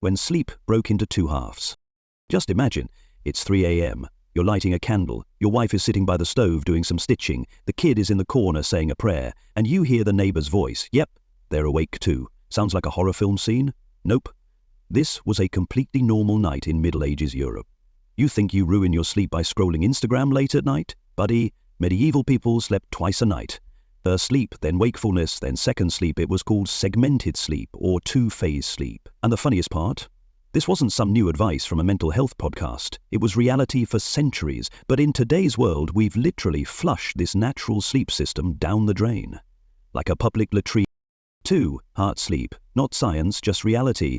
when sleep broke into two halves. Just imagine, it's 3 a.m., you're lighting a candle, your wife is sitting by the stove doing some stitching, the kid is in the corner saying a prayer, and you hear the neighbor's voice. Yep, they're awake too. Sounds like a horror film scene? Nope. This was a completely normal night in Middle Ages Europe. You think you ruin your sleep by scrolling Instagram late at night? Buddy, medieval people slept twice a night. First sleep, then wakefulness, then second sleep. It was called segmented sleep or two-phase sleep. And the funniest part? This wasn't some new advice from a mental health podcast. It was reality for centuries. But in today's world, we've literally flushed this natural sleep system down the drain. Like a public latrine. 2. Heart sleep. Not science, just reality.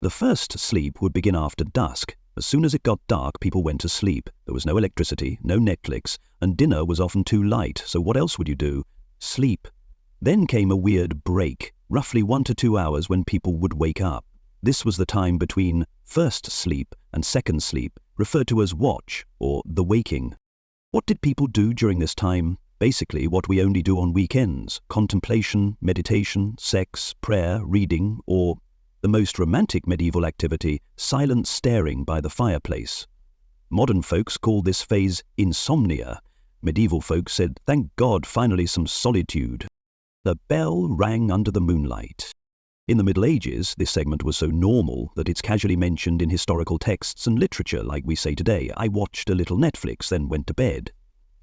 The first sleep would begin after dusk. As soon as it got dark, people went to sleep. There was no electricity, no Netflix, and dinner was often too light, so what else would you do? Sleep. Then came a weird break, roughly 1 to 2 hours when people would wake up. This was the time between first sleep and second sleep, referred to as watch or the waking. What did people do during this time? Basically what we only do on weekends: contemplation, meditation, sex, prayer, reading, or the most romantic medieval activity, silent staring by the fireplace. Modern folks call this phase insomnia. Medieval folks said, "Thank God, finally some solitude." The bell rang under the moonlight. In the Middle Ages, this segment was so normal that it's casually mentioned in historical texts and literature, like we say today, "I watched a little Netflix, then went to bed."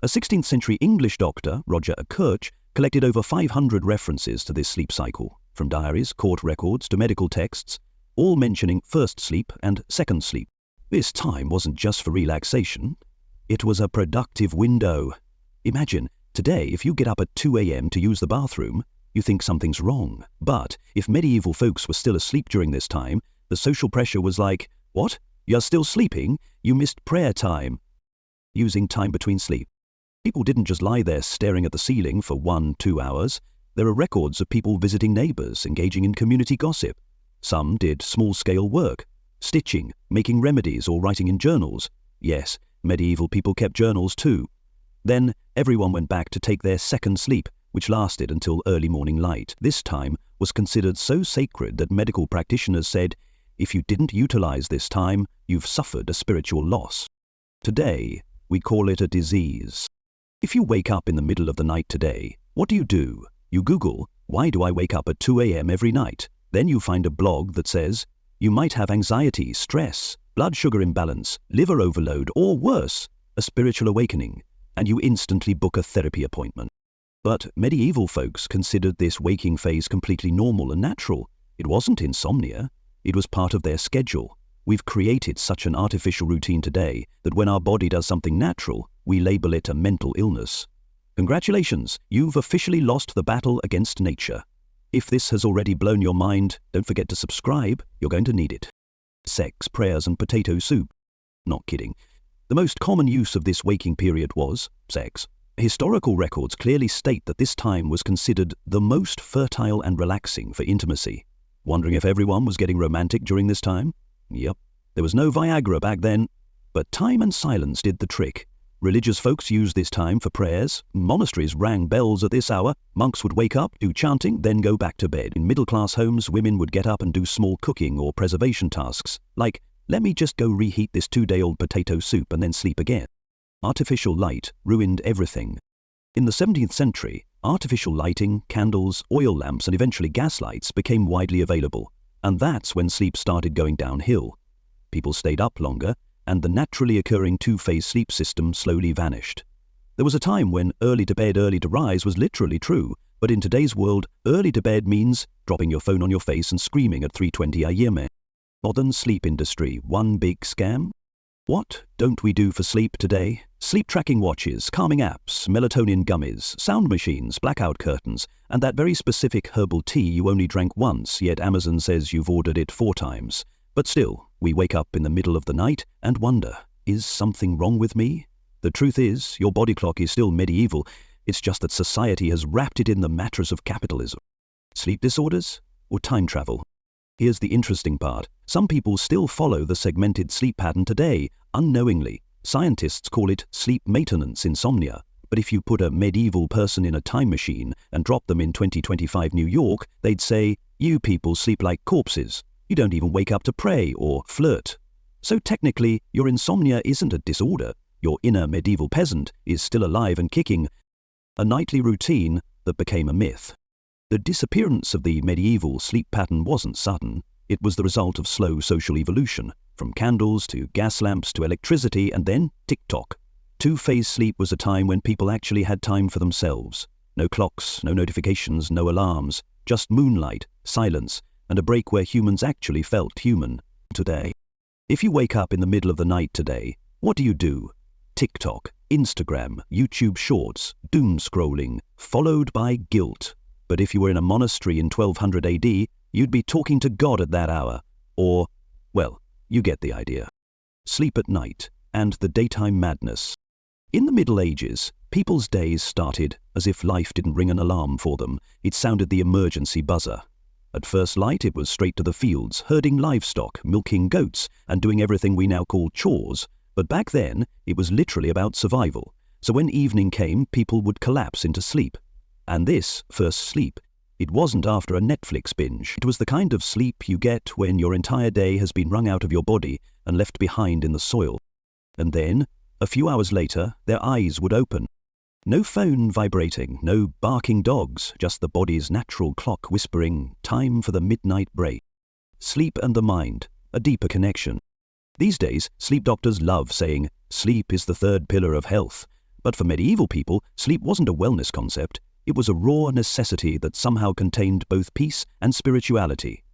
A 16th century English doctor, Roger Kirch, collected over 500 references to this sleep cycle, from diaries, court records to medical texts, all mentioning first sleep and second sleep. This time wasn't just for relaxation. It was a productive window. Imagine, today, if you get up at 2 a.m. to use the bathroom, you think something's wrong. But if medieval folks were still asleep during this time, the social pressure was like, "What? You're still sleeping? You missed prayer time." Using time between sleep. People didn't just lie there staring at the ceiling for 1-2 hours. There are records of people visiting neighbors, engaging in community gossip. Some did small-scale work, stitching, making remedies, or writing in journals. Yes, medieval people kept journals too. Then everyone went back to take their second sleep, which lasted until early morning light. This time was considered so sacred that medical practitioners said, if you didn't utilize this time, you've suffered a spiritual loss. Today, we call it a disease. If you wake up in the middle of the night today, what do? You Google, "Why do I wake up at 2 a.m. every night?" Then you find a blog that says, you might have anxiety, stress, blood sugar imbalance, liver overload, or worse, a spiritual awakening, and you instantly book a therapy appointment. But medieval folks considered this waking phase completely normal and natural. It wasn't insomnia. It was part of their schedule. We've created such an artificial routine today that when our body does something natural, we label it a mental illness. Congratulations, you've officially lost the battle against nature. If this has already blown your mind, don't forget to subscribe. You're going to need it. Sex, prayers, and potato soup. Not kidding. The most common use of this waking period was sex. Historical records clearly state that this time was considered the most fertile and relaxing for intimacy. Wondering if everyone was getting romantic during this time? Yep. There was no Viagra back then. But time and silence did the trick. Religious folks used this time for prayers. Monasteries rang bells at this hour. Monks would wake up, do chanting, then go back to bed. In middle-class homes, women would get up and do small cooking or preservation tasks, like, "Let me just go reheat this 2-day-old potato soup and then sleep again." Artificial light ruined everything. In the 17th century, artificial lighting, candles, oil lamps, and eventually gas lights became widely available. And that's when sleep started going downhill. People stayed up longer, and the naturally occurring two-phase sleep system slowly vanished. There was a time when early to bed, early to rise was literally true, but in today's world, early to bed means dropping your phone on your face and screaming at 3:20 a.m. Modern sleep industry, one big scam? What don't we do for sleep today? Sleep tracking watches, calming apps, melatonin gummies, sound machines, blackout curtains, and that very specific herbal tea you only drank once, yet Amazon says you've ordered it 4 times. But still, we wake up in the middle of the night and wonder, is something wrong with me? The truth is, your body clock is still medieval. It's just that society has wrapped it in the mattress of capitalism. Sleep disorders or time travel? Here's the interesting part. Some people still follow the segmented sleep pattern today, unknowingly. Scientists call it sleep maintenance insomnia. But if you put a medieval person in a time machine and drop them in 2025 New York, they'd say, "You people sleep like corpses. You don't even wake up to pray or flirt. So technically, your insomnia isn't a disorder. Your inner medieval peasant is still alive and kicking, a nightly routine that became a myth. The disappearance of the medieval sleep pattern wasn't sudden. It was the result of slow social evolution, from candles to gas lamps to electricity and then TikTok. Two-phase sleep was a time when people actually had time for themselves. No clocks, no notifications, no alarms, just moonlight, silence, and a break where humans actually felt human. Today, if you wake up in the middle of the night today, what do? TikTok, Instagram, YouTube Shorts, doom scrolling, followed by guilt. But if you were in a monastery in 1200 AD, you'd be talking to God at that hour. Or, well, you get the idea. Sleep at night and the daytime madness. In the Middle Ages, people's days started as if life didn't ring an alarm for them. It sounded the emergency buzzer. At first light, it was straight to the fields, herding livestock, milking goats, and doing everything we now call chores. But back then, it was literally about survival. So when evening came, people would collapse into sleep. And this, first sleep, it wasn't after a Netflix binge. It was the kind of sleep you get when your entire day has been wrung out of your body and left behind in the soil. And then, a few hours later, their eyes would open. No phone vibrating, no barking dogs, just the body's natural clock whispering, time for the midnight break. Sleep and the mind, a deeper connection. These days, sleep doctors love saying, sleep is the third pillar of health. But for medieval people, sleep wasn't a wellness concept. It was a raw necessity that somehow contained both peace and spirituality.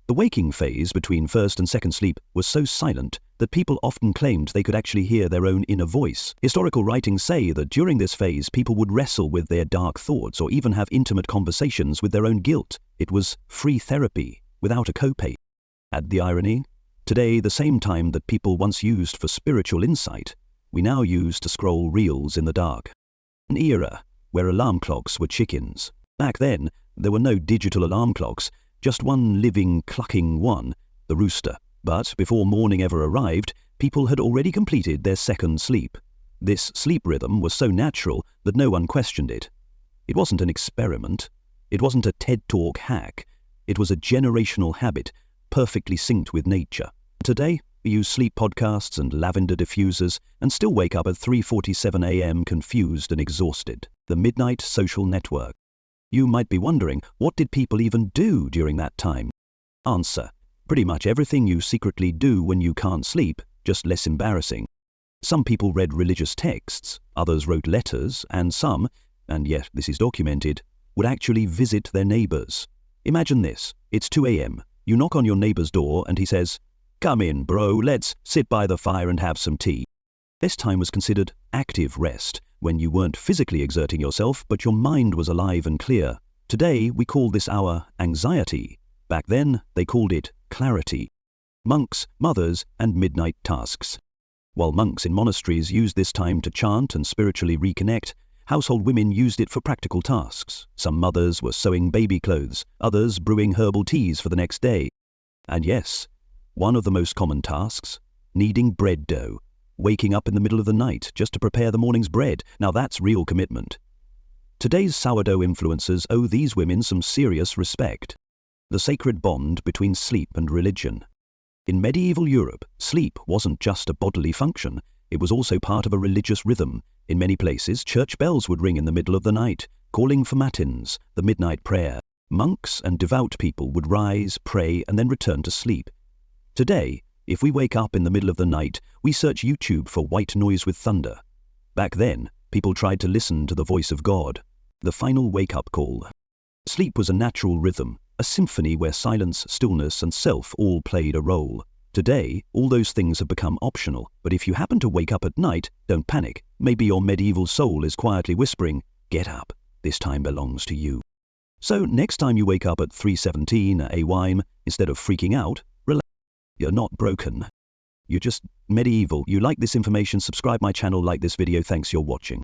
The waking phase between first and second sleep was so silent that people often claimed they could actually hear their own inner voice. Historical writings say that during this phase, people would wrestle with their dark thoughts or even have intimate conversations with their own guilt. It was free therapy, without a copay. Add the irony. Today, the same time that people once used for spiritual insight, we now use to scroll reels in the dark. An era where alarm clocks were chickens. Back then, there were no digital alarm clocks, just one living, clucking one, the rooster. But before morning ever arrived, people had already completed their second sleep. This sleep rhythm was so natural that no one questioned it. It wasn't an experiment. It wasn't a TED Talk hack. It was a generational habit, perfectly synced with nature. Today, we use sleep podcasts and lavender diffusers and still wake up at 3:47 a.m. confused and exhausted. The midnight social network. You might be wondering, what did people even do during that time? Answer: pretty much everything you secretly do when you can't sleep, just less embarrassing. Some people read religious texts, others wrote letters, and some, and yet this is documented, would actually visit their neighbors. Imagine this, it's 2 a.m. You knock on your neighbor's door and he says, "Come in, bro, let's sit by the fire and have some tea." This time was considered active rest, when you weren't physically exerting yourself, but your mind was alive and clear. Today, we call this hour anxiety. Back then, they called it clarity. Monks, mothers, and midnight tasks. While monks in monasteries used this time to chant and spiritually reconnect, household women used it for practical tasks. Some mothers were sewing baby clothes, others brewing herbal teas for the next day. And yes, one of the most common tasks, kneading bread dough, waking up in the middle of the night just to prepare the morning's bread. Now that's real commitment. Today's sourdough influencers owe these women some serious respect. The sacred bond between sleep and religion. In medieval Europe, sleep wasn't just a bodily function, it was also part of a religious rhythm. In many places, church bells would ring in the middle of the night, calling for matins, the midnight prayer. Monks and devout people would rise, pray, and then return to sleep. Today, if we wake up in the middle of the night, we search YouTube for white noise with thunder. Back then, people tried to listen to the voice of God, the final wake-up call. Sleep was a natural rhythm, a symphony where silence, stillness, and self all played a role. Today, all those things have become optional, but if you happen to wake up at night, don't panic. Maybe your medieval soul is quietly whispering, "Get up, this time belongs to you." So next time you wake up at 3:17 a.m., instead of freaking out, relax. You're not broken. You're just medieval. You like this information, subscribe my channel, like this video. Thanks, you're watching.